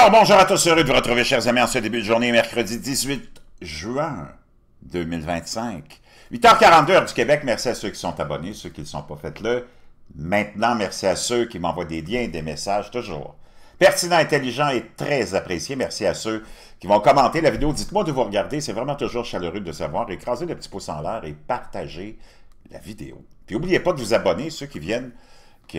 Alors, bonjour à tous, heureux de vous retrouver, chers amis, en ce début de journée, mercredi 18 juin 2025. 8h42, heure du Québec. Merci à ceux qui sont abonnés, ceux qui ne le sont pas, faites-le. Maintenant, merci à ceux qui m'envoient des liens et des messages, toujours pertinents, intelligents et très appréciés. Merci à ceux qui vont commenter la vidéo. Dites-moi de vous regarder, c'est vraiment toujours chaleureux de savoir. Écrasez le petit pouce en l'air et partagez la vidéo. Puis n'oubliez pas de vous abonner, ceux qui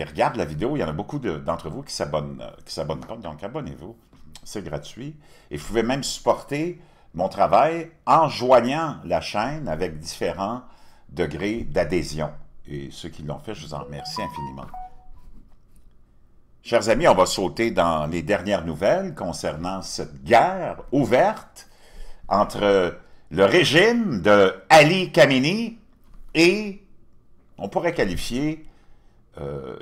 regardent la vidéo, il y en a beaucoup d'entre vous qui s'abonnent pas, donc abonnez-vous, c'est gratuit. Et vous pouvez même supporter mon travail en joignant la chaîne avec différents degrés d'adhésion. Et ceux qui l'ont fait, je vous en remercie infiniment. Chers amis, on va sauter dans les dernières nouvelles concernant cette guerre ouverte entre le régime de Ali Khamenei et, on pourrait qualifier,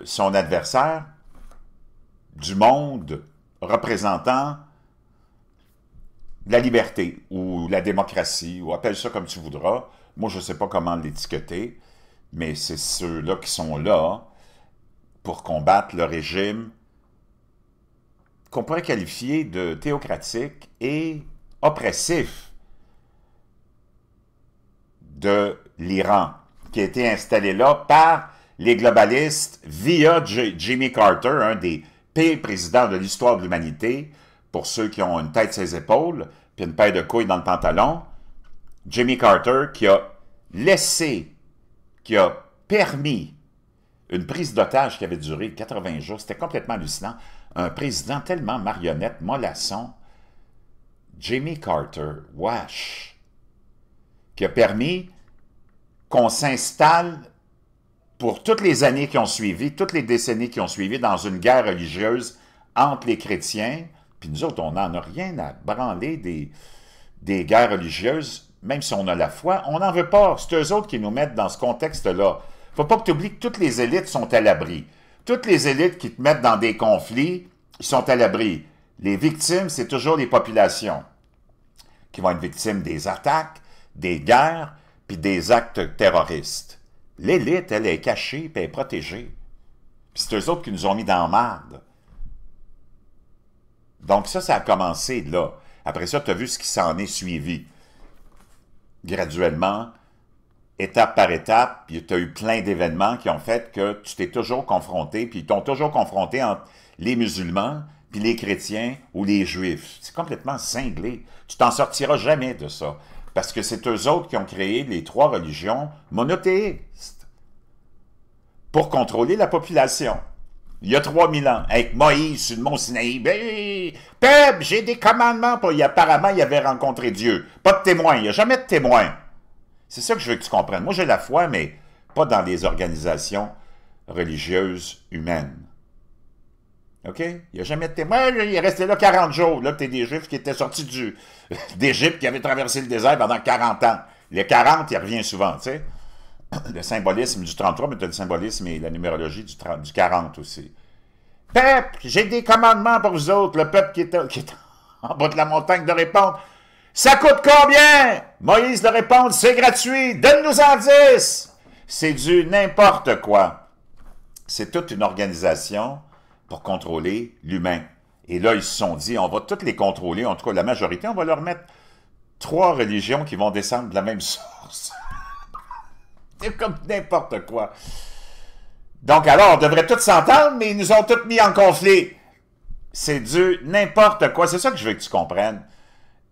son adversaire du monde représentant la liberté ou la démocratie, ou appelle ça comme tu voudras. Moi, je ne sais pas comment l'étiqueter, mais c'est ceux-là qui sont là pour combattre le régime qu'on pourrait qualifier de théocratique et oppressif de l'Iran, qui a été installé là par les globalistes via Jimmy Carter, un des pires présidents de l'histoire de l'humanité, pour ceux qui ont une tête sur les épaules, puis une paire de couilles dans le pantalon. Jimmy Carter qui a permis une prise d'otage qui avait duré 80 jours. C'était complètement hallucinant. Un président tellement marionnette, mollasson. Jimmy Carter, wesh, qui a permis qu'on s'installe pour toutes les années qui ont suivi, toutes les décennies qui ont suivi, dans une guerre religieuse entre les chrétiens. Puis nous autres, on n'en a rien à branler des guerres religieuses, même si on a la foi. On n'en veut pas. C'est eux autres qui nous mettent dans ce contexte-là. Il ne faut pas que tu oublies que toutes les élites sont à l'abri. Toutes les élites qui te mettent dans des conflits, ils sont à l'abri. Les victimes, c'est toujours les populations qui vont être victimes des attaques, des guerres, puis des actes terroristes. L'élite, elle est cachée, puis elle est protégée. Puis c'est eux autres qui nous ont mis dans la marde. Donc ça a commencé là. Après ça, tu as vu ce qui s'en est suivi. Graduellement, étape par étape, puis tu as eu plein d'événements qui ont fait que tu t'es toujours confronté, puis ils t'ont toujours confronté entre les musulmans, puis les chrétiens ou les juifs. C'est complètement cinglé. Tu t'en sortiras jamais de ça. Parce que c'est eux autres qui ont créé les trois religions monothéistes pour contrôler la population. Il y a 3000 ans, avec Moïse sur le mont Sinaï, « Peuple, j'ai des commandements. » Apparemment, il avait rencontré Dieu. Pas de témoin. Il n'y a jamais de témoin. C'est ça que je veux que tu comprennes. Moi, j'ai la foi, mais pas dans les organisations religieuses humaines. OK? Il n'y a jamais de témoin. Il est resté là 40 jours. Là, tu es des Juifs qui étaient sortis d'Égypte, qui avaient traversé le désert pendant 40 ans. Les 40, il revient souvent, tu sais. Le symbolisme du 33, mais tu as le symbolisme et la numérologie du 40 aussi. « Peuple, j'ai des commandements pour vous autres. » Le peuple qui est en bas de la montagne de répondre. « Ça coûte combien? » Moïse de répondre. « C'est gratuit. Donne-nous-en 10. » C'est du n'importe quoi. C'est toute une organisation pour contrôler l'humain. Et là, ils se sont dit, on va toutes les contrôler, en tout cas la majorité, on va leur mettre 3 religions qui vont descendre de la même source. C'est comme n'importe quoi. Donc alors, on devrait tous s'entendre, mais ils nous ont tous mis en conflit. C'est du n'importe quoi. C'est ça que je veux que tu comprennes.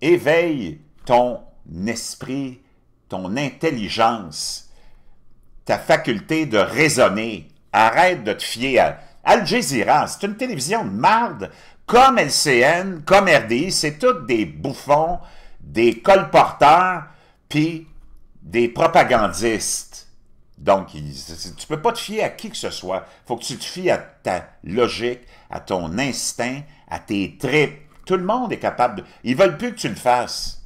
Éveille ton esprit, ton intelligence, ta faculté de raisonner. Arrête de te fier à Al Jazeera. C'est une télévision de marde, comme LCN, comme RDI. C'est tous des bouffons, des colporteurs, puis des propagandistes. Donc, tu ne peux pas te fier à qui que ce soit. Il faut que tu te fies à ta logique, à ton instinct, à tes tripes. Tout le monde est capable de... Ils ne veulent plus que tu le fasses.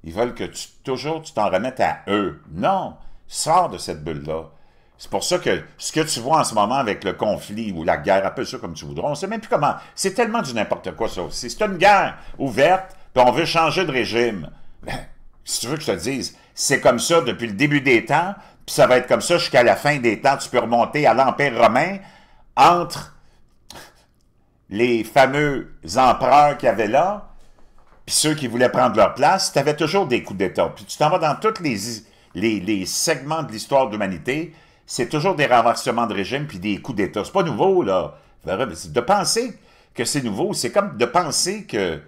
Ils veulent que toujours tu t'en remettes à eux. Non, sors de cette bulle-là. C'est pour ça que ce que tu vois en ce moment avec le conflit ou la guerre, appelle ça comme tu voudras, on ne sait même plus comment. C'est tellement du n'importe quoi, ça aussi. C'est une guerre ouverte, puis on veut changer de régime. Ben, si tu veux que je te dise, c'est comme ça depuis le début des temps, puis ça va être comme ça jusqu'à la fin des temps. Tu peux remonter à l'Empire romain entre les fameux empereurs qu'il y avait là, puis ceux qui voulaient prendre leur place, tu avais toujours des coups d'État. Puis tu t'en vas dans tous les segments de l'histoire de l'humanité, c'est toujours des renversements de régime puis des coups d'État. C'est pas nouveau, là. De penser que c'est nouveau, c'est comme de penser que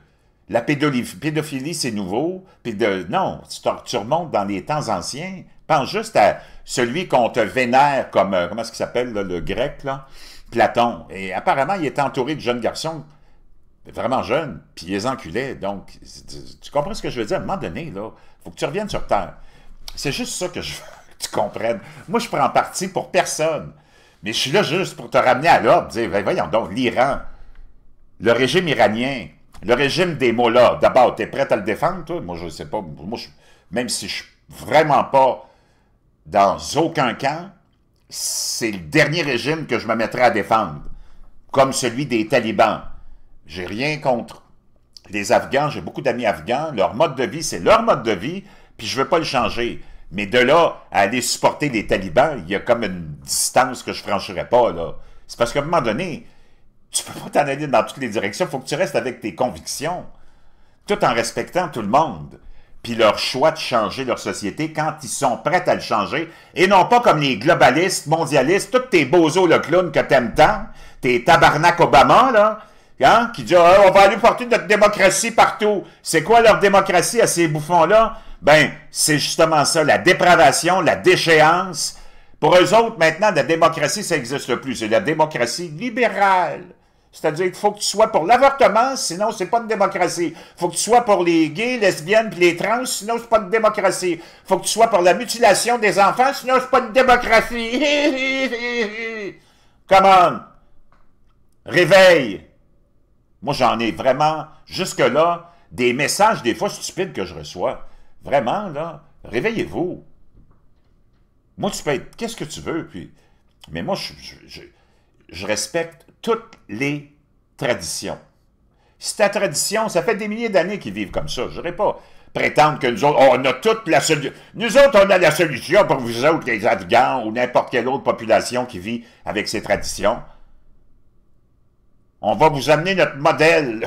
la pédophilie, c'est nouveau, puis non, tu remontes dans les temps anciens. Pense juste à celui qu'on te vénère comme, comment est-ce qu'il s'appelle, le grec, là? Platon. Et apparemment, il était entouré de jeunes garçons vraiment jeunes, puis il les enculait. Donc, tu comprends ce que je veux dire? À un moment donné, là, il faut que tu reviennes sur Terre. C'est juste ça que je veux que tu comprennes. Moi, je prends parti pour personne. Mais je suis là juste pour te ramener à l'ordre, dire, voyons donc, l'Iran, le régime iranien, le régime des mollahs, d'abord, t'es prêt à le défendre, toi? Moi, je sais pas. Moi, même si je suis vraiment pas dans aucun camp, c'est le dernier régime que je me mettrais à défendre, comme celui des talibans. J'ai rien contre les Afghans, j'ai beaucoup d'amis afghans, leur mode de vie, c'est leur mode de vie, puis je veux pas le changer. Mais de là à aller supporter les talibans, il y a comme une distance que je franchirais pas, là. C'est parce qu'à un moment donné, tu peux pas t'en aller dans toutes les directions, il faut que tu restes avec tes convictions, tout en respectant tout le monde, puis leur choix de changer leur société quand ils sont prêts à le changer, et non pas comme les globalistes, mondialistes, tous tes bozos le clown que t'aimes tant, tes tabarnak Obama, là, hein, qui disent on va aller porter notre démocratie partout. C'est quoi leur démocratie à ces bouffons-là? Ben, c'est justement ça, la dépravation, la déchéance. Pour eux autres, maintenant, la démocratie, ça n'existe plus. C'est la démocratie libérale. C'est-à-dire qu'il faut que tu sois pour l'avortement, sinon c'est pas une démocratie. Il faut que tu sois pour les gays, lesbiennes puis les trans, sinon c'est pas une démocratie. Il faut que tu sois pour la mutilation des enfants, sinon c'est pas une démocratie. Come on! Réveille! Moi, j'en ai vraiment, jusque-là, des messages des fois stupides que je reçois. Vraiment, là, réveillez-vous. Moi, tu peux être, qu'est-ce que tu veux, puis... Mais moi, je respecte toutes les traditions. Si ta tradition, ça fait des milliers d'années qu'ils vivent comme ça, je n'irais pas prétendre que nous autres, on a toute la solution. Nous autres, on a la solution pour vous autres, les Afghans, ou n'importe quelle autre population qui vit avec ces traditions. On va vous amener notre modèle.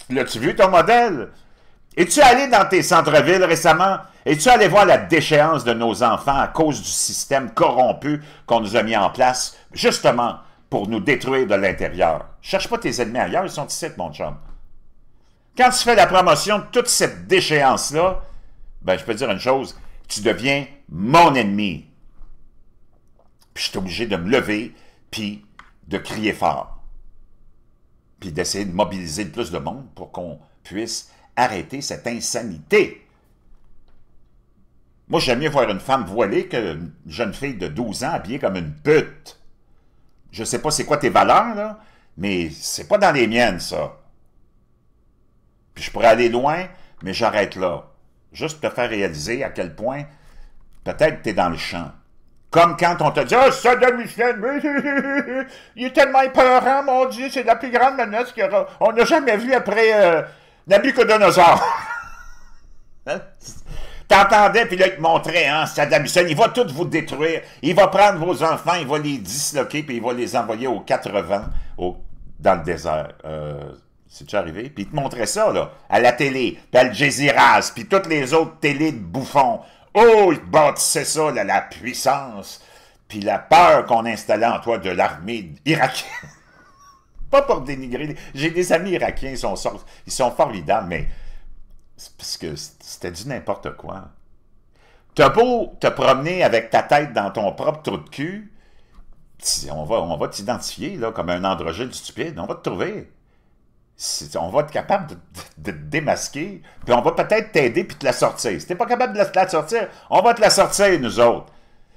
L'as-tu vu ton modèle? Es-tu allé dans tes centres-villes récemment? Es-tu allé voir la déchéance de nos enfants à cause du système corrompu qu'on nous a mis en place, justement pour nous détruire de l'intérieur? Cherche pas tes ennemis ailleurs, ils sont ici, mon chum. Quand tu fais la promotion de toute cette déchéance-là, ben je peux te dire une chose, tu deviens mon ennemi. Puis je suis obligé de me lever, puis de crier fort. Puis d'essayer de mobiliser le plus de monde pour qu'on puisse arrêter cette insanité. Moi, j'aime mieux voir une femme voilée qu'une jeune fille de 12 ans habillée comme une pute. Je sais pas c'est quoi tes valeurs, là, mais c'est pas dans les miennes, ça. Puis je pourrais aller loin, mais j'arrête là. Juste pour te faire réaliser à quel point, peut-être tu es dans le champ. Comme quand on te dit « Ah, oh, Saddam Hussein, il est tellement épeurant, mon Dieu, c'est la plus grande menace qu'on n'a jamais vue après Nabucodonosor. » T'entendais, puis là, il te montrait, hein, Saddam Hussein, il va tout vous détruire, il va prendre vos enfants, il va les disloquer, puis il va les envoyer aux 80 dans le désert. C'est-tu arrivé? Puis il te montrait ça, là, à la télé, puis Al Jazeera, puis toutes les autres télés de bouffons. Oh, il bâtissait ça, là, la puissance, puis la peur qu'on installait en toi de l'armée irakienne. Pas pour dénigrer. J'ai des amis irakiens, ils sont formidables, mais c'est parce que c'était du n'importe quoi. T'as beau te promener avec ta tête dans ton propre trou de cul, on va t'identifier là, comme un androgyne stupide, on va te trouver. On va être capable de te démasquer, puis on va peut-être t'aider puis te la sortir. Si t'es pas capable de la sortir, on va te la sortir, nous autres.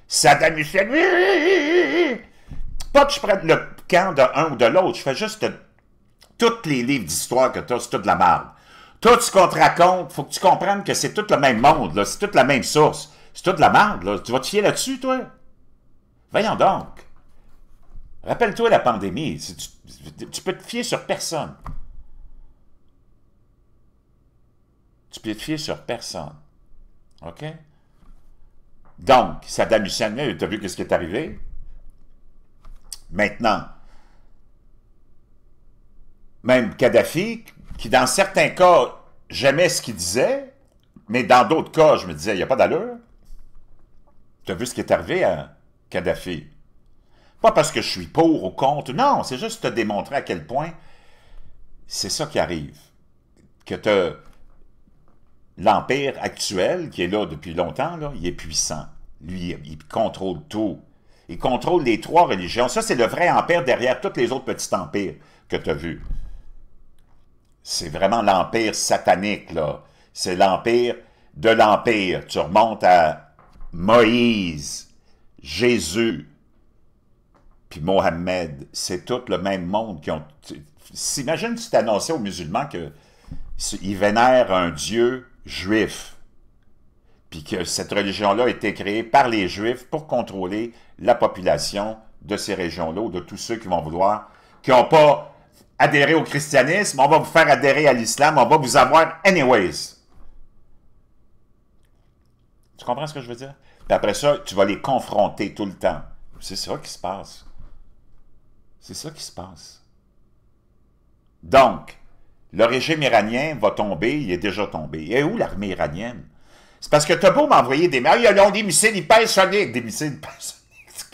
Saddam Hussein, pas que je prenne le camp d'un ou de l'autre, je fais juste tous les livres d'histoire que tu as, c'est toute de la merde. Tout ce qu'on te raconte, faut que tu comprennes que c'est tout le même monde, c'est toute la même source. C'est toute de la merde, là. Tu vas te fier là-dessus, toi? Voyons donc. Rappelle-toi la pandémie. Tu peux te fier sur personne. Tu peux te fier sur personne. OK? Donc, Saddam Hussein, tu as vu ce qui est arrivé? Maintenant, même Kadhafi, qui dans certains cas, j'aimais ce qu'il disait, mais dans d'autres cas, je me disais, il n'y a pas d'allure. Tu as vu ce qui est arrivé à Kadhafi? Pas parce que je suis pour ou contre, non, c'est juste te démontrer à quel point c'est ça qui arrive. Que tu as l'Empire actuel, qui est là depuis longtemps, là, il est puissant. Lui, il contrôle tout. Il contrôle les trois religions. Ça, c'est le vrai empire derrière tous les autres petits empires que tu as vus. C'est vraiment l'empire satanique, là. C'est l'empire de l'empire. Tu remontes à Moïse, Jésus, puis Mohammed. C'est tout le même monde qui ont... Imagine si tu annonçais aux musulmans qu'ils vénèrent un Dieu juif, puis que cette religion-là a été créée par les Juifs pour contrôler la population de ces régions-là, ou de tous ceux qui vont vouloir, qui n'ont pas adhéré au christianisme, on va vous faire adhérer à l'islam, on va vous avoir anyways. Tu comprends ce que je veux dire? Puis après ça, tu vas les confronter tout le temps. C'est ça qui se passe. C'est ça qui se passe. Donc, le régime iranien va tomber, il est déjà tombé. Et où l'armée iranienne? C'est parce que t'as beau m'envoyer des... Ils ont des missiles hypersoniques, des missiles hypersoniques.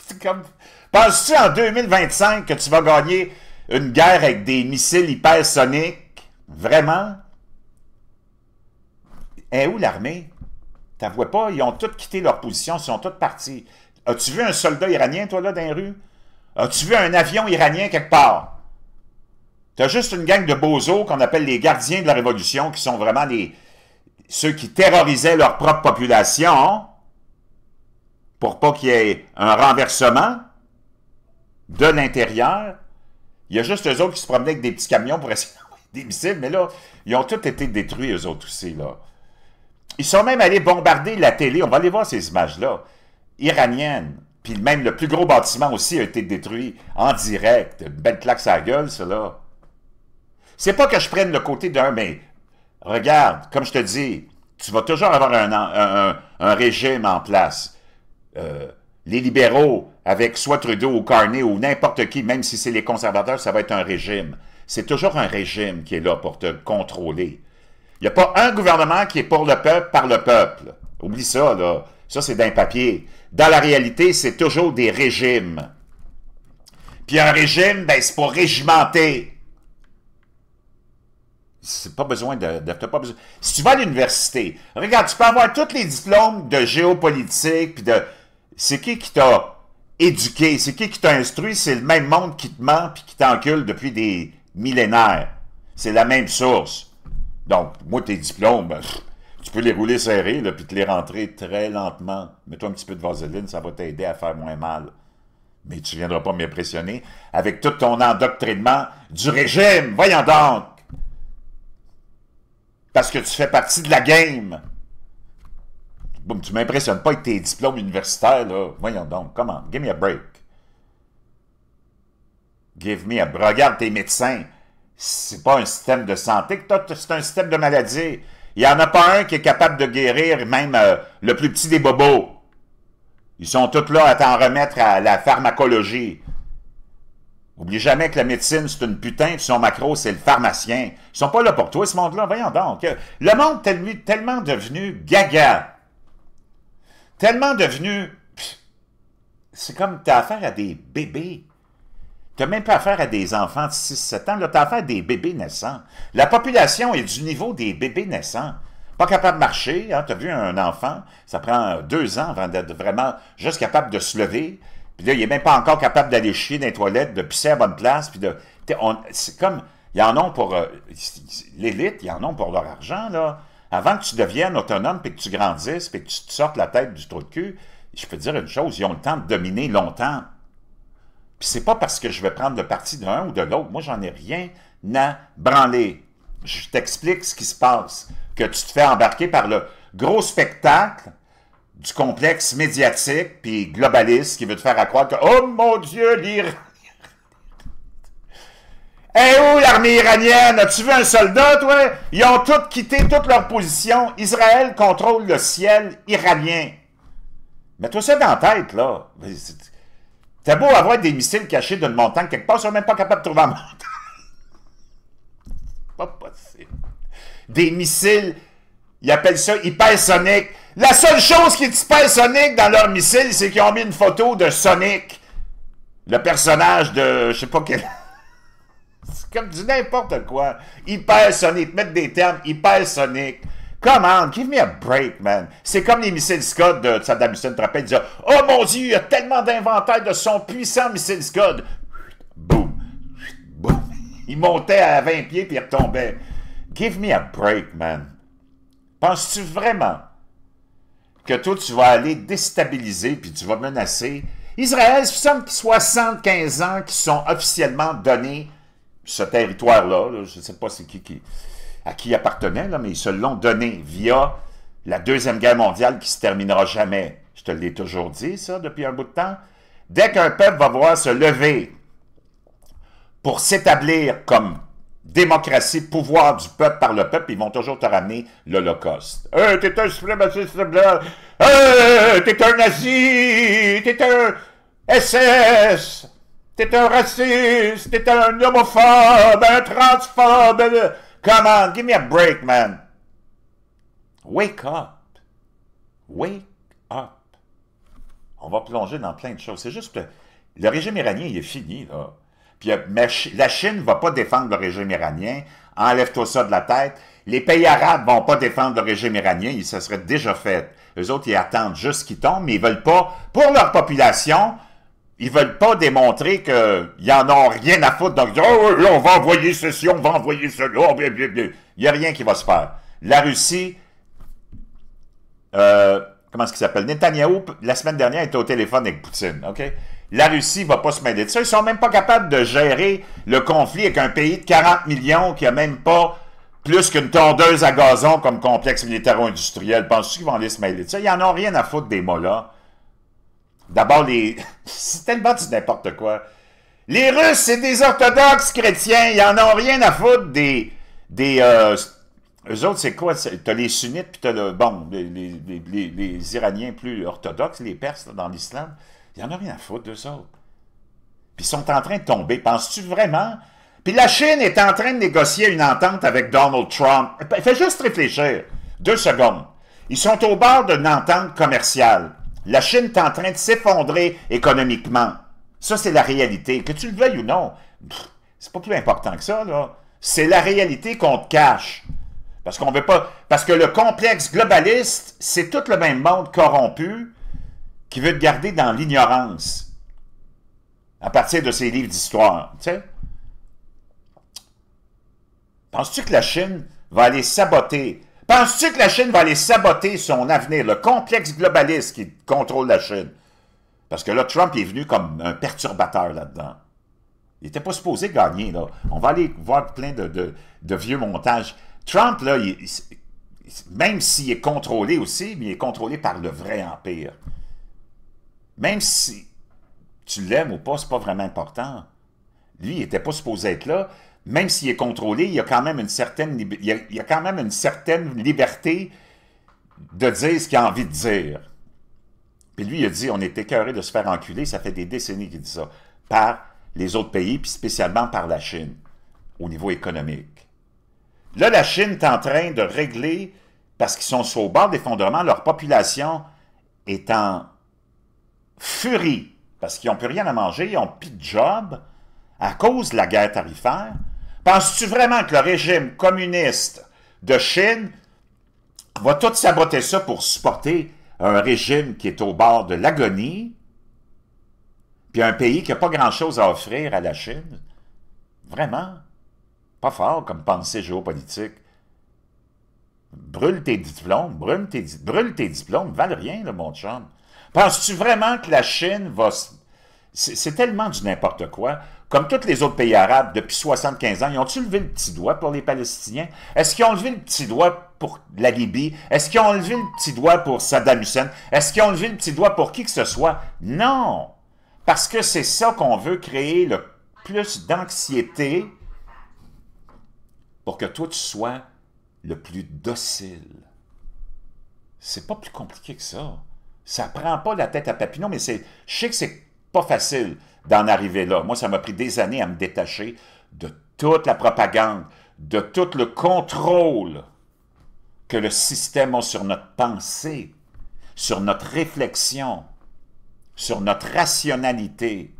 C'est comme... Penses-tu en 2025 que tu vas gagner une guerre avec des missiles hypersoniques? Vraiment? Et où l'armée? T'en vois pas? Ils ont tous quitté leur position, ils sont tous partis. As-tu vu un soldat iranien, toi, là, dans les rues? As-tu vu un avion iranien quelque part? T'as juste une gang de bozos qu'on appelle les gardiens de la révolution, qui sont vraiment ceux qui terrorisaient leur propre population pour pas qu'il y ait un renversement de l'intérieur. Il y a juste eux autres qui se promenaient avec des petits camions pour essayer d'envoyer des missiles, mais là, ils ont tous été détruits, eux autres aussi, là. Ils sont même allés bombarder la télé, on va aller voir ces images-là, iraniennes. Puis même le plus gros bâtiment aussi a été détruit en direct. Une belle claque sur la gueule, ça, là. C'est pas que je prenne le côté d'un, mais regarde, comme je te dis, tu vas toujours avoir un régime en place. Les libéraux, avec soit Trudeau ou Carney ou n'importe qui, même si c'est les conservateurs, ça va être un régime. C'est toujours un régime qui est là pour te contrôler. Il n'y a pas un gouvernement qui est pour le peuple, par le peuple. Oublie ça, là. Ça, c'est d'un papier. Dans la réalité, c'est toujours des régimes. Puis un régime, ben, c'est pour régimenter. C'est pas besoin t'as pas besoin. Si tu vas à l'université, regarde, tu peux avoir tous les diplômes de géopolitique, puis de... C'est qui t'a éduqué? C'est qui t'a instruit? C'est le même monde qui te ment puis qui t'encule depuis des millénaires. C'est la même source. Donc, moi, tes diplômes, ben, tu peux les rouler serrés, puis te les rentrer très lentement. Mets-toi un petit peu de vaseline, ça va t'aider à faire moins mal. Mais tu ne viendras pas m'impressionner avec tout ton endoctrinement du régime. Voyons donc! Parce que tu fais partie de la game. Boum, tu m'impressionnes pas avec tes diplômes universitaires, là. Voyons donc, comment? Give me a break. Give me a break. Regarde tes médecins. C'est pas un système de santé, c'est un système de maladie. Il n'y en a pas un qui est capable de guérir même le plus petit des bobos. Ils sont tous là à t'en remettre à la pharmacologie. Oublie jamais que la médecine, c'est une putain, puis son macro, c'est le pharmacien. Ils sont pas là pour toi, ce monde-là. Voyons donc. Le monde est tellement devenu gaga. Tellement devenu... C'est comme t'as affaire à des bébés. Tu n'as même pas affaire à des enfants de 6-7 ans, là, tu as affaire à des bébés naissants. La population est du niveau des bébés naissants. Pas capable de marcher, hein, tu as vu un enfant, ça prend 2 ans avant d'être vraiment juste capable de se lever, puis là, il n'est même pas encore capable d'aller chier dans les toilettes, de pisser à bonne place, puis de... C'est comme, ils en ont pour... l'élite, ils en ont pour leur argent, là. Avant que tu deviennes autonome, puis que tu grandisses, puis que tu te sortes la tête du trou de cul, je peux te dire une chose, ils ont le temps de dominer longtemps. Puis c'est pas parce que je vais prendre le parti d'un ou de l'autre. Moi, j'en ai rien à branler. Je t'explique ce qui se passe. Que tu te fais embarquer par le gros spectacle du complexe médiatique puis globaliste qui veut te faire croire que « Oh mon Dieu, l'Iran! » Hé, où l'armée iranienne? As-tu vu un soldat, toi? Ils ont tous quitté toute leur position. Israël contrôle le ciel iranien. Mets-toi ça dans la tête, là. T'as beau avoir des missiles cachés d'une montagne quelque part, ils sont même pas capables de trouver la montagne. pas possible. Des missiles, ils appellent ça hypersoniques. La seule chose qui est hypersonique dans leurs missiles, c'est qu'ils ont mis une photo de Sonic. Le personnage de, je sais pas quel... C'est comme du n'importe quoi. Hypersonique, mettre des termes hypersoniques. Come on, give me a break, man. C'est comme les missiles Scud de Saddam Hussein, tu te rappelles, il disait « Oh mon Dieu, il y a tellement d'inventaires de son puissant missile Scud. » Boum, boum. Il montait à 20 pieds puis il retombait. Give me a break, man. Penses-tu vraiment que toi, tu vas aller déstabiliser puis tu vas menacer Israël? Ce sont 75 ans qui sont officiellement donnés ce territoire-là. Là, je ne sais pas c'est à qui appartenait, là, mais ils se l'ont donné via la Deuxième Guerre mondiale qui se terminera jamais. Je te l'ai toujours dit, ça, depuis un bout de temps. Dès qu'un peuple va voir se lever pour s'établir comme démocratie, pouvoir du peuple par le peuple, ils vont toujours te ramener l'Holocauste. « T'es un suprémaciste blanc! T'es un nazi! T'es un SS! T'es un raciste! T'es un homophobe! Un transphobe! » Come on, give me a break, man! Wake up! Wake up! On va plonger dans plein de choses. C'est juste que le régime iranien, il est fini, là. Puis, mais la Chine ne va pas défendre le régime iranien. Enlève-toi ça de la tête. Les pays arabes ne vont pas défendre le régime iranien. Ça serait déjà fait. Eux autres, ils attendent juste qu'il tombe, mais ils ne veulent pas, pour leur population, ils ne veulent pas démontrer qu'ils n'en ont rien à foutre. Donc, ils disent, oh, là, on va envoyer ceci, on va envoyer cela. Oh, il n'y a rien qui va se faire. La Russie, comment est-ce qu'il s'appelle? Netanyahou, la semaine dernière, était au téléphone avec Poutine, OK? La Russie ne va pas se mêler de ça. Ils ne sont même pas capables de gérer le conflit avec un pays de 40 millions qui n'a même pas plus qu'une tondeuse à gazon comme complexe militaro-industriel. Penses-tu qu'ils vont aller se mêler de ça? Ils n'en ont rien à foutre des mots-là. D'abord, c'est tellement du n'importe quoi. Les Russes, c'est des orthodoxes chrétiens. Ils n'en ont rien à foutre eux autres, c'est quoi? T'as les sunnites, puis t'as les Iraniens plus orthodoxes, les Perses, là, dans l'islam. Ils n'en ont rien à foutre d'eux autres. Puis ils sont en train de tomber. Penses-tu vraiment? Puis la Chine est en train de négocier une entente avec Donald Trump. Fais juste réfléchir. 2 secondes. Ils sont au bord d'une entente commerciale. La Chine est en train de s'effondrer économiquement. Ça, c'est la réalité. Que tu le veuilles ou non, c'est pas plus important que ça, là. C'est la réalité qu'on te cache. Parce qu'on veut pas. Parce que le complexe globaliste, c'est tout le même monde corrompu qui veut te garder dans l'ignorance à partir de ses livres d'histoire. Tu sais? Penses-tu que la Chine va aller saboter? Penses-tu que la Chine va aller saboter son avenir, le complexe globaliste qui contrôle la Chine? Parce que là, Trump est venu comme un perturbateur là-dedans. Il n'était pas supposé gagner, là. On va aller voir plein de vieux montages. Trump, là, même s'il est contrôlé aussi, mais il est contrôlé par le vrai empire. Même si tu l'aimes ou pas, c'est pas vraiment important. Lui, il n'était pas supposé être là. Même s'il est contrôlé, il y a quand même une certaine, liberté de dire ce qu'il a envie de dire. Puis lui, il a dit, on est écœuré de se faire enculer, ça fait des décennies qu'il dit ça, par les autres pays, puis spécialement par la Chine, au niveau économique. Là, la Chine est en train de régler, parce qu'ils sont sur le bord d'effondrement, leur population est en furie, parce qu'ils n'ont plus rien à manger, ils n'ont plus de job, à cause de la guerre tarifaire. Penses-tu vraiment que le régime communiste de Chine va tout saboter ça pour supporter un régime qui est au bord de l'agonie, puis un pays qui n'a pas grand-chose à offrir à la Chine? Vraiment? Pas fort comme pensée géopolitique. Brûle tes diplômes, brûle tes diplômes, ils valent rien, là, mon chum. Penses-tu vraiment que la Chine va... C'est tellement du n'importe quoi. Comme tous les autres pays arabes, depuis 75 ans, ils ont-ils levé le petit doigt pour les Palestiniens? Est-ce qu'ils ont levé le petit doigt pour la Libye? Est-ce qu'ils ont levé le petit doigt pour Saddam Hussein? Est-ce qu'ils ont levé le petit doigt pour qui que ce soit? Non! Parce que c'est ça qu'on veut, créer le plus d'anxiété pour que toi, tu sois le plus docile. C'est pas plus compliqué que ça. Ça prend pas la tête à Papineau, mais je sais que c'est pas facile d'en arriver là. Moi, ça m'a pris des années à me détacher de toute la propagande, de tout le contrôle que le système a sur notre pensée, sur notre réflexion, sur notre rationalité.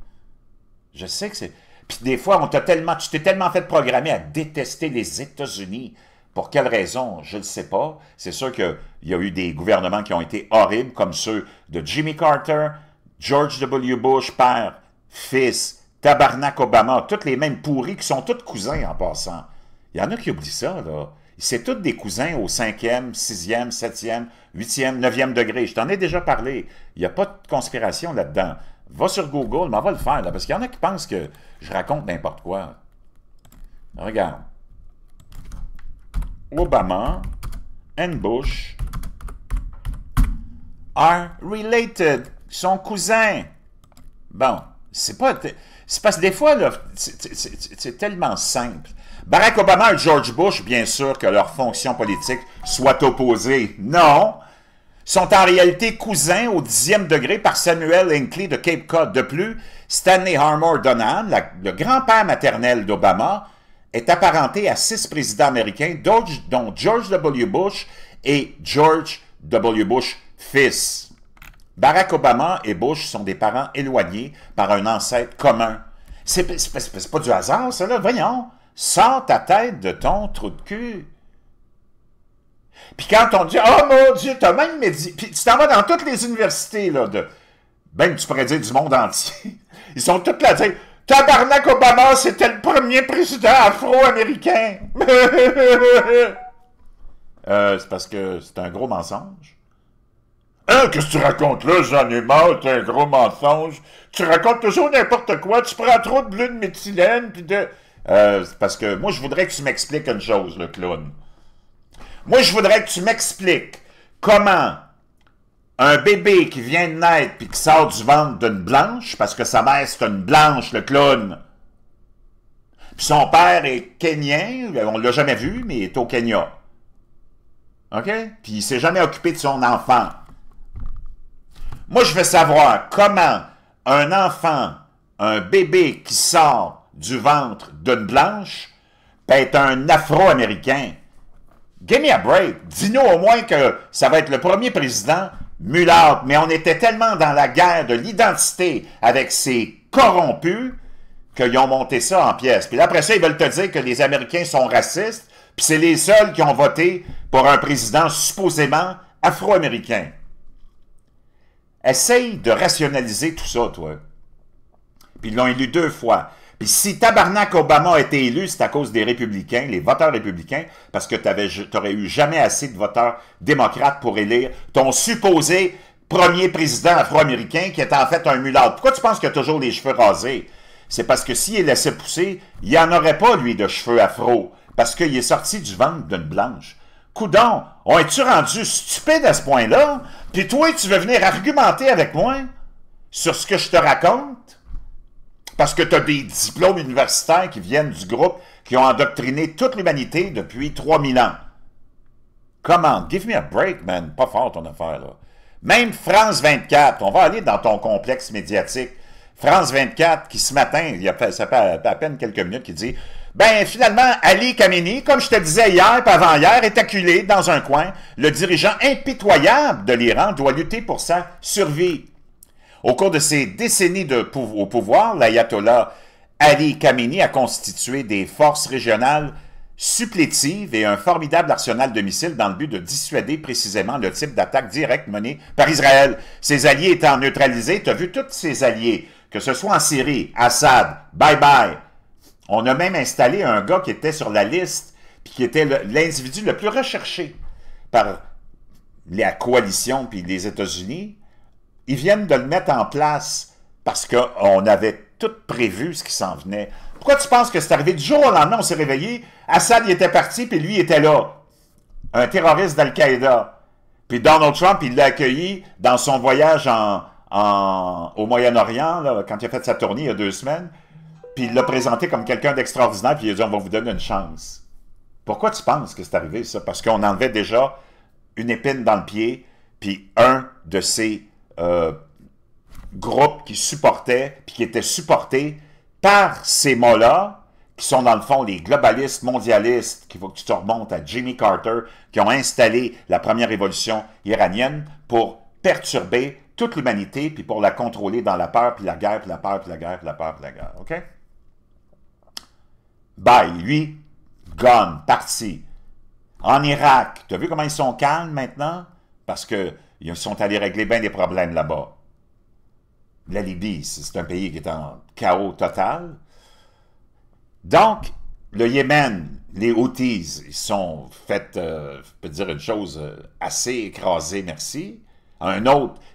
Je sais que c'est... Puis des fois, tu t'es tellement fait programmer à détester les États-Unis. Pour quelle raison? Je ne sais pas. C'est sûr qu'il y a eu des gouvernements qui ont été horribles, comme ceux de Jimmy Carter, George W. Bush, père, fils, Tabarnak Obama, tous les mêmes pourris qui sont tous cousins en passant. Il y en a qui oublient ça, là. C'est tous des cousins au 5e, 6e, 7e, 8e, 9e degré. Je t'en ai déjà parlé. Il n'y a pas de conspiration là-dedans. Va sur Google, mais on va le faire, là, parce qu'il y en a qui pensent que je raconte n'importe quoi. Regarde. Obama and Bush are related. Ils sont cousins. Bon, c'est pas... C'est parce que des fois, là, c'est tellement simple. Barack Obama et George Bush, bien sûr que leurs fonctions politiques soient opposées. Non! Sont en réalité cousins au 10e degré par Samuel Hinckley de Cape Cod. De plus, Stanley Harmore Donahue, le grand-père maternel d'Obama, est apparenté à 6 présidents américains, dont George W. Bush et George W. Bush fils. Barack Obama et Bush sont des parents éloignés par un ancêtre commun. C'est pas du hasard, ça, là. Voyons, sors ta tête de ton trou de cul. Puis quand on dit « Oh mon Dieu, t'as même médit... » Puis tu t'en vas dans toutes les universités, là, ben, tu pourrais dire du monde entier. Ils sont tous là à dire « Tabarnak Obama, c'était le premier président afro-américain! » C'est parce que c'est un gros mensonge. Hein, qu'est-ce que tu racontes là? J'en ai marre, c'est un gros mensonge. Tu racontes toujours n'importe quoi, tu prends trop de bleu de méthylène, puis de... c'est parce que moi, je voudrais que tu m'expliques une chose, le clown. Moi, je voudrais que tu m'expliques comment un bébé qui vient de naître puis qui sort du ventre d'une blanche, parce que sa mère, c'est une blanche, le clown, puis son père est kenyan, on ne l'a jamais vu, mais il est au Kenya. OK? Puis il ne s'est jamais occupé de son enfant. Moi, je veux savoir comment un enfant, un bébé qui sort du ventre d'une blanche, peut être un Afro-Américain. Give me a break. Dis-nous au moins que ça va être le premier président mulâtre. Mais on était tellement dans la guerre de l'identité avec ces corrompus qu'ils ont monté ça en pièces. Puis après ça, ils veulent te dire que les Américains sont racistes, puis c'est les seuls qui ont voté pour un président supposément afro-américain. Essaye de rationaliser tout ça, toi. Puis ils l'ont élu 2 fois. Puis si Tabarnak Obama a été élu, c'est à cause des républicains, les voteurs républicains, parce que tu n'aurais eu jamais assez de voteurs démocrates pour élire ton supposé premier président afro-américain qui est en fait un mulâtre. Pourquoi tu penses qu'il a toujours les cheveux rasés? C'est parce que s'il les laissait pousser, il n'y en aurait pas, lui, de cheveux afro, parce qu'il est sorti du ventre d'une blanche. Coudon, on est-tu rendu stupide à ce point-là? Puis toi, tu veux venir argumenter avec moi sur ce que je te raconte? Parce que tu as des diplômes universitaires qui viennent du groupe qui ont endoctriné toute l'humanité depuis 3000 ans. Comment? Give me a break, man. Pas fort ton affaire, là. Même France 24, on va aller dans ton complexe médiatique. France 24, qui ce matin, ça fait à peine quelques minutes, qui dit « Ben, finalement, Ali Khamenei, comme je te disais hier et avant-hier, est acculé dans un coin. Le dirigeant impitoyable de l'Iran doit lutter pour sa survie. » Au cours de ses décennies au pouvoir, l'ayatollah Ali Khamenei a constitué des forces régionales supplétives et un formidable arsenal de missiles dans le but de dissuader précisément le type d'attaque directe menée par Israël. Ses alliés étant neutralisés, tu as vu tous ses alliés, que ce soit en Syrie, Assad, bye-bye. On a même installé un gars qui était sur la liste, puis qui était l'individu le plus recherché par la coalition puis les États-Unis. Ils viennent de le mettre en place parce qu'on avait tout prévu ce qui s'en venait. Pourquoi tu penses que c'est arrivé du jour au lendemain, on s'est réveillé, Assad il était parti, puis lui il était là. Un terroriste d'Al-Qaïda. Puis Donald Trump, il l'a accueilli dans son voyage au Moyen-Orient, là, quand il a fait sa tournée il y a 2 semaines, puis il l'a présenté comme quelqu'un d'extraordinaire, puis il a dit « on va vous donner une chance ». Pourquoi tu penses que c'est arrivé ça? Parce qu'on enlevait déjà une épine dans le pied, puis un de ces groupes qui supportaient, puis qui étaient supportés par ces mollahs qui sont dans le fond les globalistes mondialistes, qu'il faut que tu te remontes à Jimmy Carter, qui ont installé la première révolution iranienne pour perturber toute l'humanité, puis pour la contrôler dans la peur, puis la guerre, puis la peur, puis la guerre, puis la peur, puis la guerre. OK? Bye. Lui, gone, parti. En Irak, tu as vu comment ils sont calmes maintenant? Parce qu'ils sont allés régler bien des problèmes là-bas. La Libye, c'est un pays qui est en chaos total. Donc, le Yémen, les Houthis, ils sont fait, je peux dire une chose, assez écrasés, merci.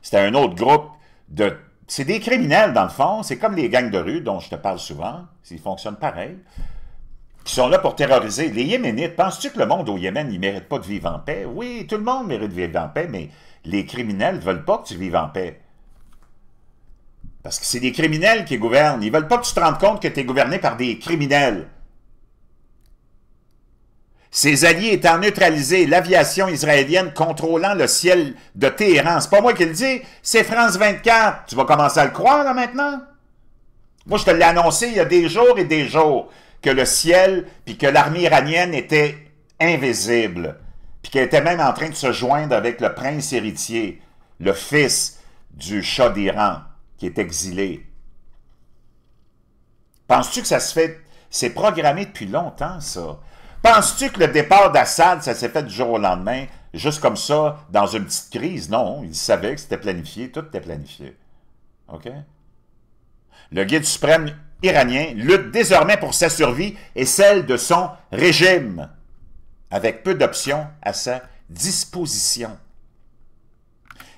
C'était un autre groupe de... C'est des criminels, dans le fond. C'est comme les gangs de rue dont je te parle souvent. Ils fonctionnent pareil. Qui sont là pour terroriser. Les Yéménites, penses-tu que le monde au Yémen, il ne mérite pas de vivre en paix? Oui, tout le monde mérite de vivre en paix, mais les criminels ne veulent pas que tu vives en paix. Parce que c'est des criminels qui gouvernent. Ils ne veulent pas que tu te rendes compte que tu es gouverné par des criminels. Ses alliés étant neutralisés, l'aviation israélienne contrôlant le ciel de Téhéran. C'est pas moi qui le dis, c'est France 24. Tu vas commencer à le croire, là, maintenant? Moi, je te l'ai annoncé il y a des jours et des jours que le ciel, puis que l'armée iranienne était invisible, puis qu'elle était même en train de se joindre avec le prince héritier, le fils du Shah d'Iran, qui est exilé. Penses-tu que ça se fait... C'est programmé depuis longtemps, ça. Penses-tu que le départ d'Assad, ça s'est fait du jour au lendemain, juste comme ça, dans une petite crise? Non, il savait que c'était planifié, tout était planifié. OK? Le guide suprême iranien lutte désormais pour sa survie et celle de son régime, avec peu d'options à sa disposition.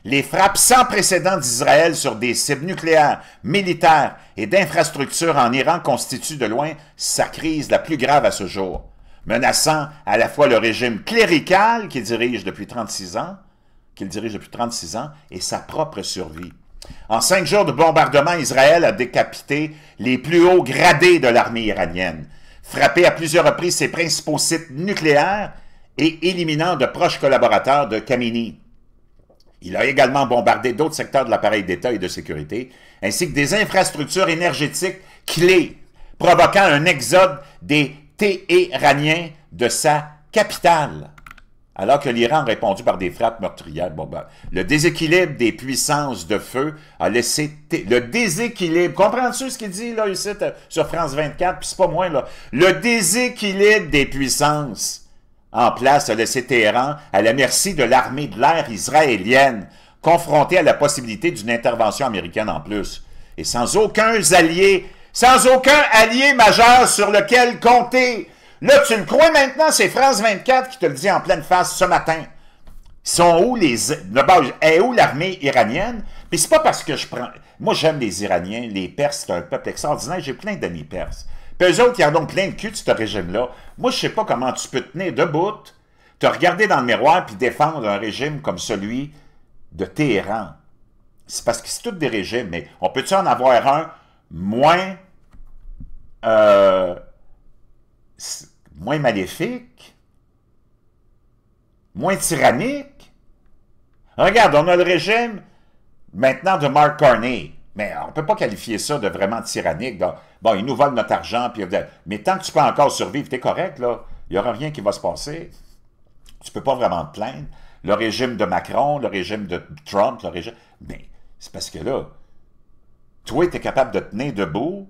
Les frappes sans précédent d'Israël sur des cibles nucléaires, militaires et d'infrastructures en Iran constituent de loin sa crise la plus grave à ce jour, menaçant à la fois le régime clérical qu'il dirige depuis 36 ans, et sa propre survie. En 5 jours de bombardement, Israël a décapité les plus hauts gradés de l'armée iranienne, frappé à plusieurs reprises ses principaux sites nucléaires et éliminant de proches collaborateurs de Khamenei. Il a également bombardé d'autres secteurs de l'appareil d'État et de sécurité, ainsi que des infrastructures énergétiques clés, provoquant un exode des Téhéraniens de sa capitale. Alors que l'Iran a répondu par des frappes meurtrières. Bon, ben, le déséquilibre des puissances de feu a laissé... Le déséquilibre, comprends-tu ce qu'il dit là, ici, sur France 24, puis c'est pas moi, là. Le déséquilibre des puissances en place a laissé Téhéran à la merci de l'armée de l'air israélienne, confrontée à la possibilité d'une intervention américaine en plus. Et sans aucun allié majeur sur lequel compter. Là, tu le crois maintenant, c'est France 24 qui te le dit en pleine face ce matin. Ils sont où est où l'armée iranienne? Puis c'est pas parce que je prends... Moi, j'aime les Iraniens, les Perses, c'est un peuple extraordinaire, j'ai plein d'amis perses. Puis eux autres, ils en ont plein de cul de ce régime-là. Moi, je sais pas comment tu peux tenir debout, te regarder dans le miroir puis défendre un régime comme celui de Téhéran. C'est parce que c'est tous des régimes, mais on peut-tu en avoir un moins... moins maléfique, moins tyrannique. Regarde, on a le régime maintenant de Mark Carney, mais on ne peut pas qualifier ça de vraiment tyrannique. Donc, bon, ils nous volent notre argent, mais tant que tu peux encore survivre, tu es correct, là. Il n'y aura rien qui va se passer. Tu ne peux pas vraiment te plaindre. Le régime de Macron, le régime de Trump, le régime... Mais c'est parce que là, toi, tu es capable de tenir debout,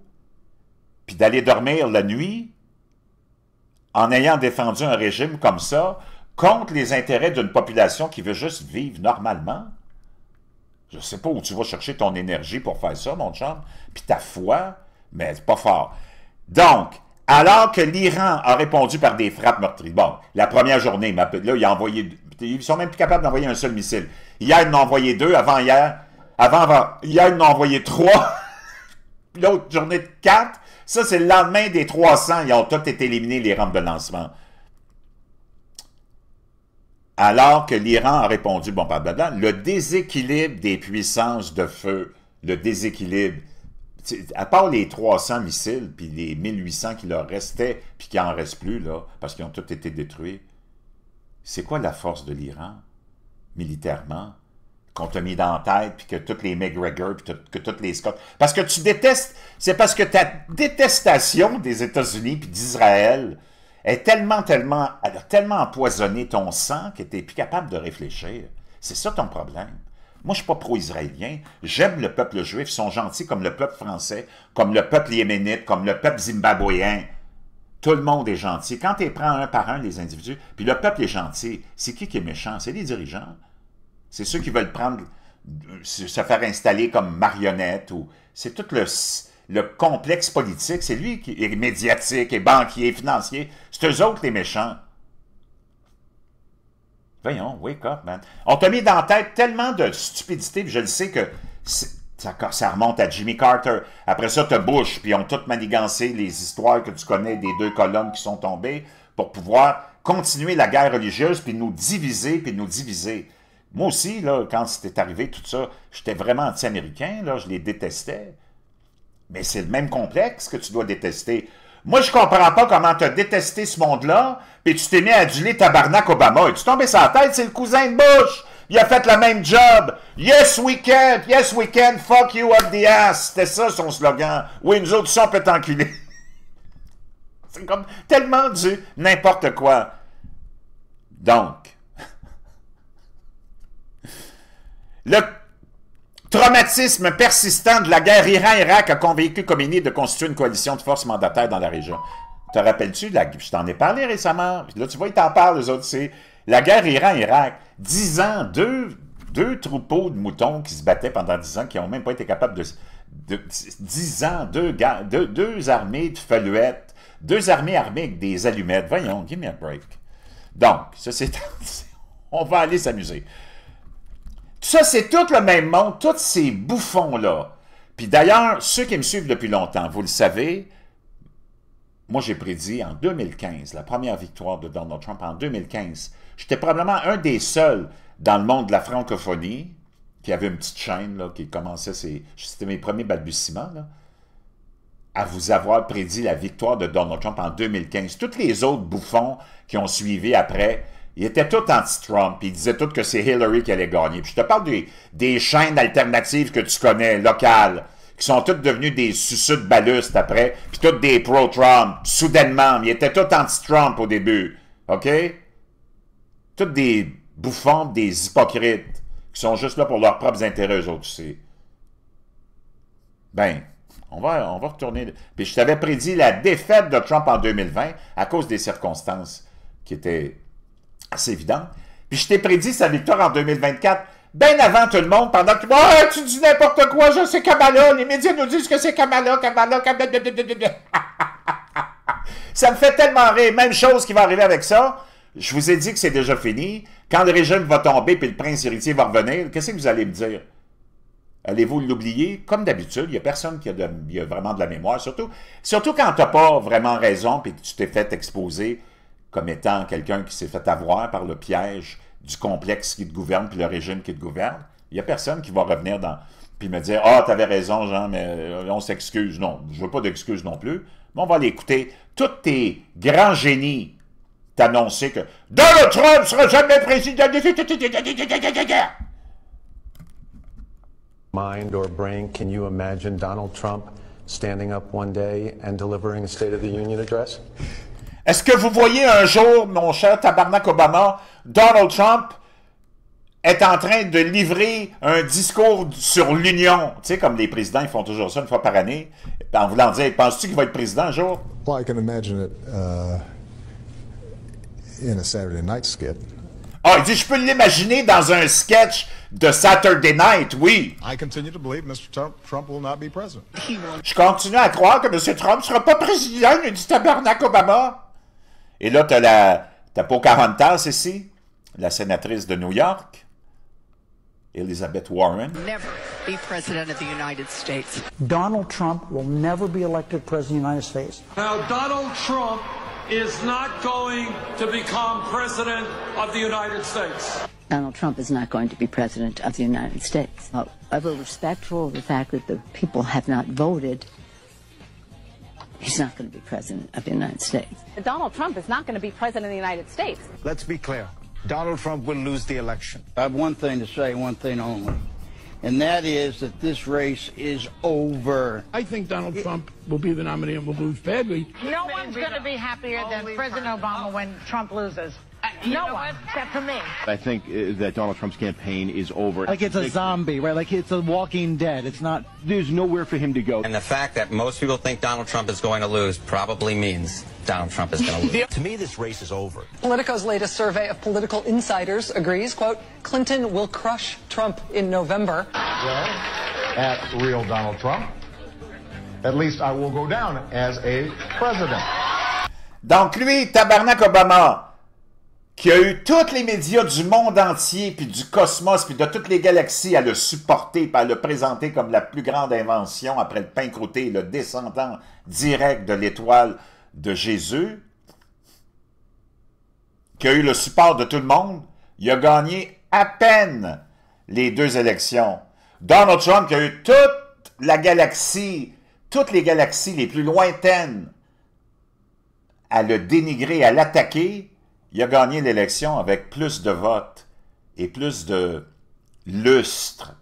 puis d'aller dormir la nuit, en ayant défendu un régime comme ça, contre les intérêts d'une population qui veut juste vivre normalement. Je ne sais pas où tu vas chercher ton énergie pour faire ça, mon chum, puis ta foi, mais c'est pas fort. Donc, alors que l'Iran a répondu par des frappes meurtrières, bon, la première journée, là, il a envoyé, ils sont même plus capables d'envoyer un seul missile. Hier, ils en ont envoyé 2, hier, ils en ont envoyé 3, l'autre journée de 4, ça, c'est le lendemain des 300. Ils ont tous été éliminés, les rampes de lancement. Alors que l'Iran a répondu, bon, blablabla, le déséquilibre des puissances de feu, le déséquilibre, à part les 300 missiles, puis les 1800 qui leur restaient, puis qui n'en restent plus, là, parce qu'ils ont tous été détruits, c'est quoi la force de l'Iran, militairement? qu'on t'a mis dans la tête, puis que tous les McGregor, puis que tous les Scott... Parce que tu détestes... C'est parce que ta détestation des États-Unis puis d'Israël est tellement... Elle a tellement empoisonné ton sang que t'es plus capable de réfléchir. C'est ça ton problème. Moi, je suis pas pro-israélien. J'aime le peuple juif. Ils sont gentils comme le peuple français, comme le peuple yéménite, comme le peuple zimbabwéen. Tout le monde est gentil. Quand tu prends un par un, les individus, puis le peuple est gentil, c'est qui est méchant? C'est les dirigeants. C'est ceux qui veulent prendre, se faire installer comme marionnette. Ou c'est tout le complexe politique. C'est lui qui est médiatique, et banquier, financier. C'est eux autres les méchants. Voyons, wake up, man. On t'a mis dans la tête tellement de stupidité, puis je le sais que ça remonte à Jimmy Carter. Après ça, t'as Bush, puis ils ont tout manigancé les histoires que tu connais des 2 colonnes qui sont tombées pour pouvoir continuer la guerre religieuse, puis nous diviser, puis nous diviser. Moi aussi, là, quand c'était arrivé tout ça, j'étais vraiment anti-américain, là, je les détestais. Mais c'est le même complexe que tu dois détester. Moi, je comprends pas comment tu as détesté ce monde-là, puis tu t'es mis à aduler tabarnak Obama. Et tu tombé sur la tête, c'est le cousin de Bush. Il a fait le même job. Yes, we can, fuck you up the ass. C'était ça son slogan. Oui, nous autres, ça, on peut t'enculer. C'est comme tellement du n'importe quoi. Donc, le traumatisme persistant de la guerre Iran-Irak a convaincu Khomeini de constituer une coalition de forces mandataires dans la région. Te rappelles-tu? Je t'en ai parlé récemment. Là, tu vois, ils t'en parlent, les autres. C'est la guerre Iran-Irak. 10 ans, deux troupeaux de moutons qui se battaient pendant 10 ans, qui n'ont même pas été capables de 10 ans, deux armées de feluettes, 2 armées armées avec des allumettes. Voyons, give me a break. Donc, ça c'est... On va aller s'amuser. Ça, c'est tout le même monde, tous ces bouffons-là. Puis d'ailleurs, ceux qui me suivent depuis longtemps, vous le savez, moi j'ai prédit en 2015, la première victoire de Donald Trump en 2015. J'étais probablement un des seuls dans le monde de la francophonie qui avait une petite chaîne là, qui commençait c'était mes premiers balbutiements, là, à vous avoir prédit la victoire de Donald Trump en 2015. Tous les autres bouffons qui ont suivi après, ils étaient tous anti-Trump, ils disaient tous que c'est Hillary qui allait gagner. Puis je te parle des chaînes alternatives que tu connais, locales, qui sont toutes devenues des suceux de balustes après, puis toutes des pro-Trump, soudainement. Ils étaient tous anti-Trump au début, OK? Tous des bouffons, des hypocrites, qui sont juste là pour leurs propres intérêts, eux autres aussi. Ben, on va retourner... Puis je t'avais prédit la défaite de Trump en 2020 à cause des circonstances qui étaient assez évidentes. Puis je t'ai prédit sa victoire en 2024, bien avant tout le monde, pendant que... Ouais, tu dis n'importe quoi, je sais Kamala, les médias nous disent que c'est Kamala. Ça me fait tellement rire. Même chose qui va arriver avec ça. Je vous ai dit que c'est déjà fini. Quand le régime va tomber puis le prince héritier va revenir, qu'est-ce que vous allez me dire? Allez-vous l'oublier? Comme d'habitude, il n'y a personne qui a vraiment de la mémoire. Surtout quand tu n'as pas vraiment raison et que tu t'es fait exposer comme étant quelqu'un qui s'est fait avoir par le piège du complexe qui te gouverne puis le régime qui te gouverne. Il n'y a personne qui va revenir puis me dire « Ah, tu avais raison, Jean, mais on s'excuse. » Non, je ne veux pas d'excuses non plus. Mais on va l'écouter. Tous tes grands génies t'annoncer que Donald Trump ne sera jamais président. Mind or brain, can you imagine Donald Trump standing up one day and delivering a State of the Union address? Est-ce que vous voyez un jour, mon cher tabarnak Obama, Donald Trump est en train de livrer un discours sur l'Union? Tu sais, comme les présidents, ils font toujours ça une fois par année, en voulant dire, penses-tu qu'il va être président un jour? Well, I can imagine it in a Saturday night skit. Ah, il dit, je peux l'imaginer dans un sketch de Saturday Night, oui. I continue to believe Mr. Trump will not be president. Je continue à croire que M. Trump ne sera pas président, il dit tabarnak Obama. Et là, t'as Pocahontas ici, la sénatrice de New York, Elizabeth Warren. Never be president of the United States. Donald Trump will never be elected president of the United States. Now, Donald Trump is not going to become president of the United States. Donald Trump is not going to be president of the United States. Ever respectful of the fact that the people have not voted, he's not going to be president of the United States. Donald Trump is not going to be president of the United States. Let's be clear. Donald Trump will lose the election. I have one thing to say, one thing only. And that is that this race is over. I think Donald Trump will be the nominee and will lose badly. No one's going to be happier than President Obama when Trump loses. No one, except for me. I think that Donald Trump's campaign is over. Like it's a zombie, right? Like it's a Walking Dead. It's not. There's nowhere for him to go. And the fact that most people think Donald Trump is going to lose probably means Donald Trump is going to lose. To me, this race is over. Politico's latest survey of political insiders agrees, quote, Clinton will crush Trump in November. Well, at real Donald Trump, at least I will go down as a president. Donc lui, tabarnak Obama, qui a eu tous les médias du monde entier, puis du cosmos, puis de toutes les galaxies à le supporter, puis à le présenter comme la plus grande invention après le pain croûté, le descendant direct de l'étoile de Jésus, qui a eu le support de tout le monde, il a gagné à peine les 2 élections. Donald Trump, qui a eu toute la galaxie, toutes les galaxies les plus lointaines à le dénigrer, à l'attaquer, il a gagné l'élection avec plus de votes et plus de lustre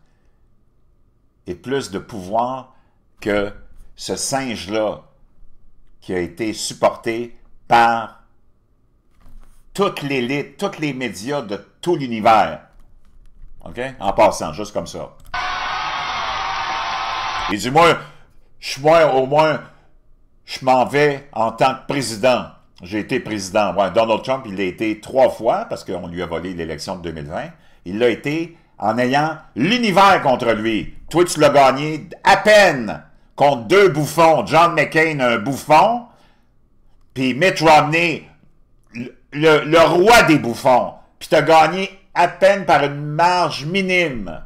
et plus de pouvoir que ce singe-là qui a été supporté par toute l'élite, tous les médias de tout l'univers. OK? En passant, juste comme ça. Il dit, moi, au moins, je m'en vais en tant que président. J'ai été président. Ouais, Donald Trump, il l'a été 3 fois parce qu'on lui a volé l'élection de 2020. Il l'a été en ayant l'univers contre lui. Toi, tu l'as gagné à peine contre 2 bouffons. John McCain, un bouffon, puis Mitt Romney, le roi des bouffons. Puis tu as gagné à peine par une marge minime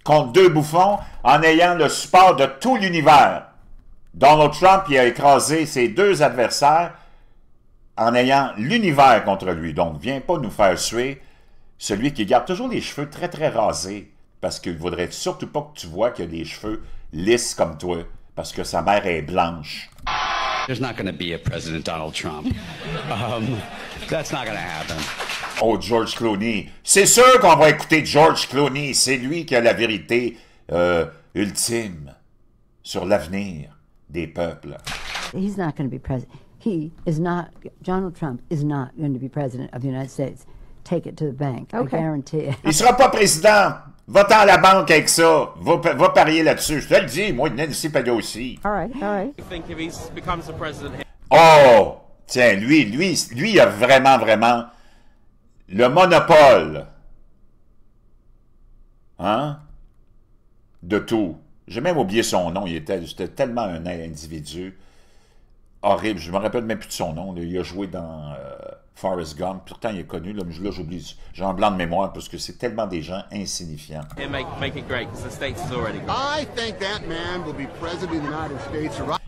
contre 2 bouffons en ayant le support de tout l'univers. Donald Trump, il a écrasé ses 2 adversaires en ayant l'univers contre lui. Donc, viens pas nous faire suer celui qui garde toujours les cheveux très, très rasés, parce qu'il ne voudrait surtout pas que tu vois qu'il a des cheveux lisses comme toi, parce que sa mère est blanche. There's not going to be a President Donald Trump. That's not going to happen. Oh, George Clooney. C'est sûr qu'on va écouter George Clooney. C'est lui qui a la vérité ultime sur l'avenir des peuples. He's not going to be president. Donald Trump is not going to be president of the United States. Take it to the bank. Okay. I guarantee it. Il sera pas président. Va-t'en à la banque avec ça. Va parier là-dessus. Je te le dis, moi, Nancy Pelosi. All right, all right. I think if he becomes the president... Oh! Tiens, lui, il a vraiment le monopole. Hein? De tout. J'ai même oublié son nom. C'était tellement un individu horrible. Je me rappelle même plus de son nom. Là. Il a joué dans Forrest Gump. Pourtant, il est connu. Là, mais là, j'oublie. J'ai un blanc de mémoire parce que c'est tellement des gens insignifiants.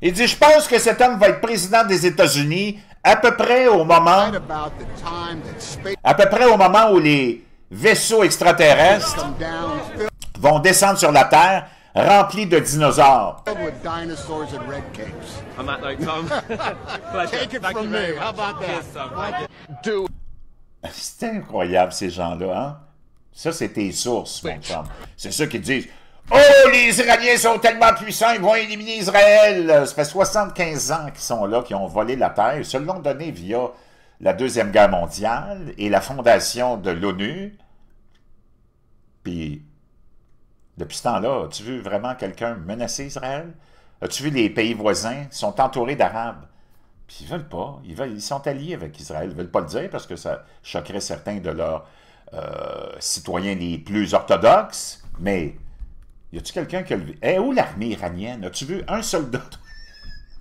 Il dit, je pense que cet homme va être président des États-Unis à peu près au moment où les vaisseaux extraterrestres vont descendre sur la Terre remplis de dinosaures. C'est incroyable, ces gens-là, hein? Ça, c'est tes sources, mon chum. C'est ceux qui disent « Oh, les Iraniens sont tellement puissants, ils vont éliminer Israël! » Ça fait 75 ans qu'ils sont là, qui ont volé la Terre. Ils se l'ont donné via la Deuxième Guerre mondiale et la fondation de l'ONU. Puis, depuis ce temps-là, as-tu vu vraiment quelqu'un menacer Israël? As-tu vu les pays voisins sont entourés d'Arabes? Puis ils veulent pas. Ils sont alliés avec Israël. Ils veulent pas le dire parce que ça choquerait certains de leurs citoyens les plus orthodoxes. Mais, y a-tu quelqu'un qui a levé? Où l'armée iranienne? As-tu vu un soldat?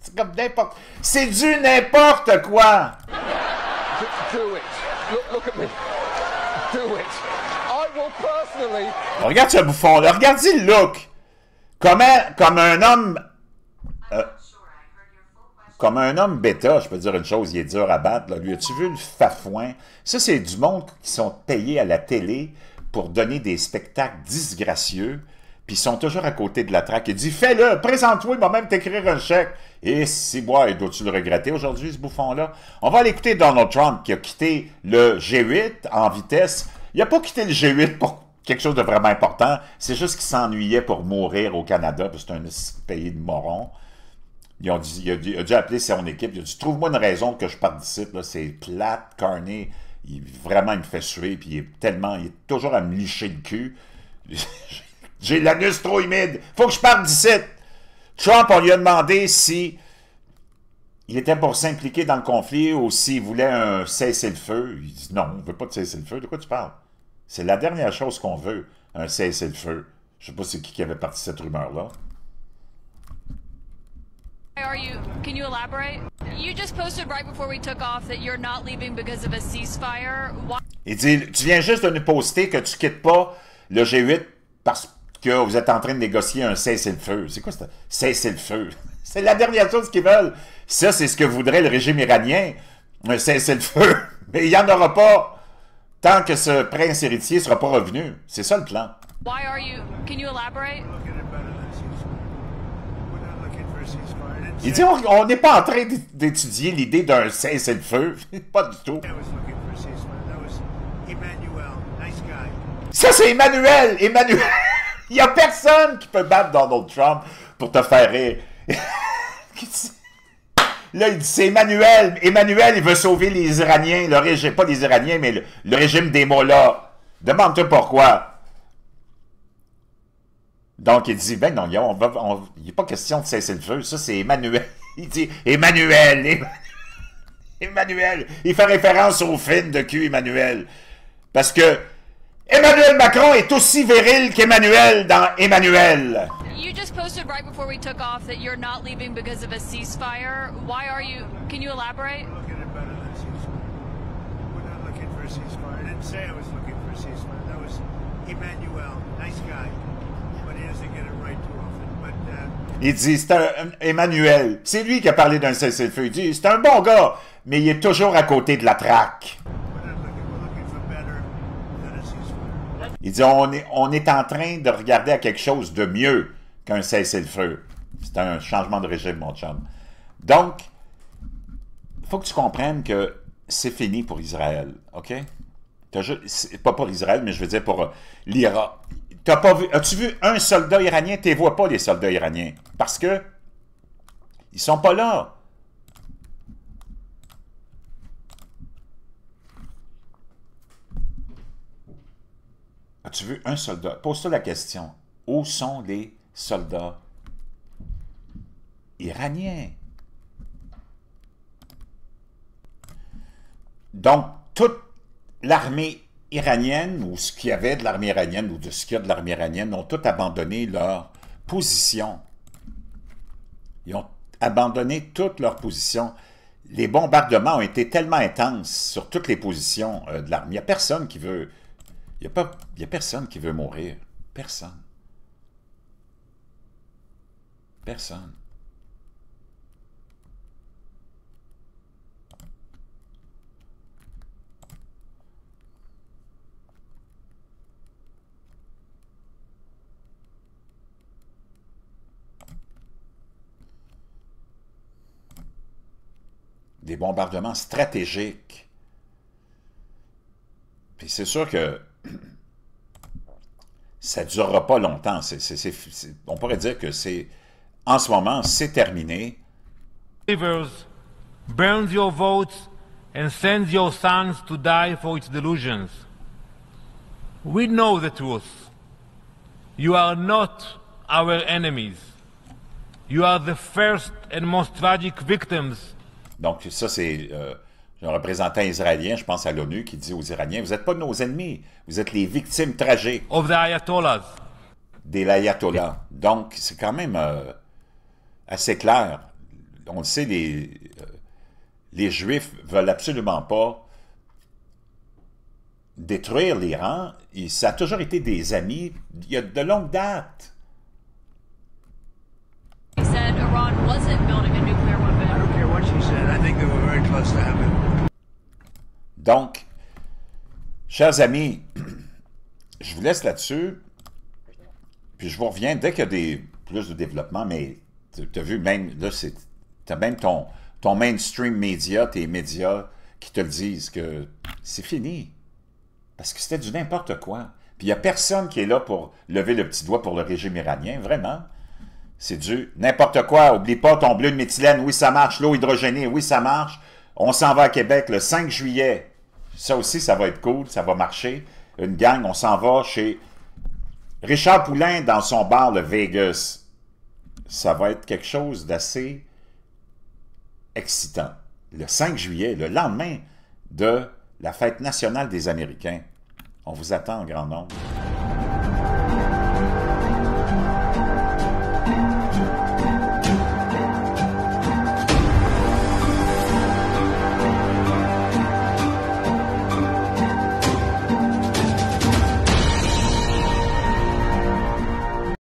C'est comme n'importe... C'est du n'importe quoi! Do it. Look at me. Do it. I will personally... Regarde ce bouffon-là. Regardez le look. Comme un homme... comme un homme bêta, je peux dire une chose, il est dur à battre. Là. Lui, as-tu vu le fafouin? Ça, c'est du monde qui sont payés à la télé pour donner des spectacles disgracieux, puis ils sont toujours à côté de la traque. Il dit, fais-le, présente-toi, il va même t'écrire un chèque. Et si, bois, dois-tu le regretter aujourd'hui, ce bouffon-là? On va aller écouter Donald Trump qui a quitté le G8 en vitesse. Il n'a pas quitté le G8 pour quelque chose de vraiment important. C'est juste qu'il s'ennuyait pour mourir au Canada, parce que c'est un pays de morons. Il a dû appeler son équipe. Il a dit, trouve-moi une raison que je parte d'ici. C'est plate, Carney. Vraiment, il me fait suer. Puis il est toujours à me licher le cul. J'ai l'anus trop humide. Faut que je parte d'ici. Trump, on lui a demandé si il était pour s'impliquer dans le conflit ou s'il voulait un cessez-le-feu. Il dit, non, on ne veut pas de cessez-le-feu. De quoi tu parles? C'est la dernière chose qu'on veut, un cessez-le-feu. Je ne sais pas c'est qui avait parti cette rumeur-là. Can you elaborate? You just posted right before we took off that you're not leaving because of a ceasefire. Il dit, tu viens juste de nous poster que tu quittes pas le G8 parce que vous êtes en train de négocier un cessez-le-feu. C'est quoi ça? Cessez-le-feu. C'est la dernière chose qu'ils veulent. Ça, c'est ce que voudrait le régime iranien, un cessez-le-feu. Mais il n'y en aura pas tant que ce prince héritier ne sera pas revenu. C'est ça le plan. Why are you? Can you elaborate? Il dit, on n'est pas en train d'étudier l'idée d'un cessez-le-feu. Pas du tout. Ça, c'est Emmanuel! Emmanuel! Il n'y a personne qui peut battre Donald Trump pour te faire rire. Là, il dit, c'est Emmanuel. Emmanuel, il veut sauver les Iraniens. Le régime, pas les Iraniens, mais le régime des mollahs. Demande-toi pourquoi. Donc, il dit, ben non, il n'est pas question de cesser le feu. Ça, c'est Emmanuel. Il dit, Emmanuel. Il fait référence au film de cul Emmanuel. Parce que Emmanuel Macron est aussi viril qu'Emmanuel dans Emmanuel. You just posted right before we took off that you're not leaving because of a ceasefire. Why are you? Can you elaborate? We're not looking for a ceasefire. I didn't say I was looking for a ceasefire. That was Emmanuel, nice guy, but he doesn't get it right too often. But il dit, c'est un Emmanuel. C'est lui qui a parlé d'un cessez-le-feu. Il dit, c'est un bon gars, mais il est toujours à côté de la traque. Il dit, on est en train de regarder à quelque chose de mieux qu'un cessez-le-feu. C'est un changement de régime, mon chum. Donc, il faut que tu comprennes que c'est fini pour Israël, OK? Pas pour Israël, mais je veux dire pour l'Irak. As-tu vu un soldat iranien? Tu ne vois pas, les soldats iraniens. Parce que ils sont pas là. As-tu vu un soldat? Pose-toi la question. Où sont les soldats iraniens? Donc, toute l'armée iranienne, ou ce qu'il y avait de l'armée iranienne, ou de ce qu'il y a de l'armée iranienne, ont tout abandonné leur position. Ils ont abandonné toute leur position. Les bombardements ont été tellement intenses sur toutes les positions de l'armée. Il n'y a personne qui veut... Il n'y a personne qui veut mourir. Personne. Personne. Des bombardements stratégiques. Puis c'est sûr que ça ne durera pas longtemps. On pourrait dire que c'est, en ce moment, c'est terminé. Burn your votes and send your sons to die for its delusions. We know the truth. You are not our enemies. You are the first and most tragic victims. Donc ça, c'est un représentant israélien, je pense à l'ONU, qui dit aux Iraniens, vous n'êtes pas nos ennemis, vous êtes les victimes tragiques. Of the Ayatollahs. Des ayatollahs. Donc, c'est quand même assez clair. On le sait, les Juifs veulent absolument pas détruire l'Iran. Ça a toujours été des amis, il y a de longue date. He said Iran wasn't building a nuclear weapon. I don't care what she said. I think they were very close to having. Donc, chers amis, je vous laisse là-dessus, puis je vous reviens dès qu'il y a plus de développement, mais tu as vu, même là, Tu as même ton mainstream média, tes médias, qui te le disent que c'est fini. Parce que c'était du n'importe quoi. Puis il n'y a personne qui est là pour lever le petit doigt pour le régime iranien, vraiment. C'est du n'importe quoi. Oublie pas ton bleu de méthylène, oui ça marche. L'eau hydrogénée, oui ça marche. On s'en va à Québec le 5 juillet. Ça aussi, ça va être cool, ça va marcher. Une gang, on s'en va chez Richard Poulain dans son bar, le Vegas. Ça va être quelque chose d'assez excitant. Le 5 juillet, le lendemain de la fête nationale des Américains. On vous attend en grand nombre.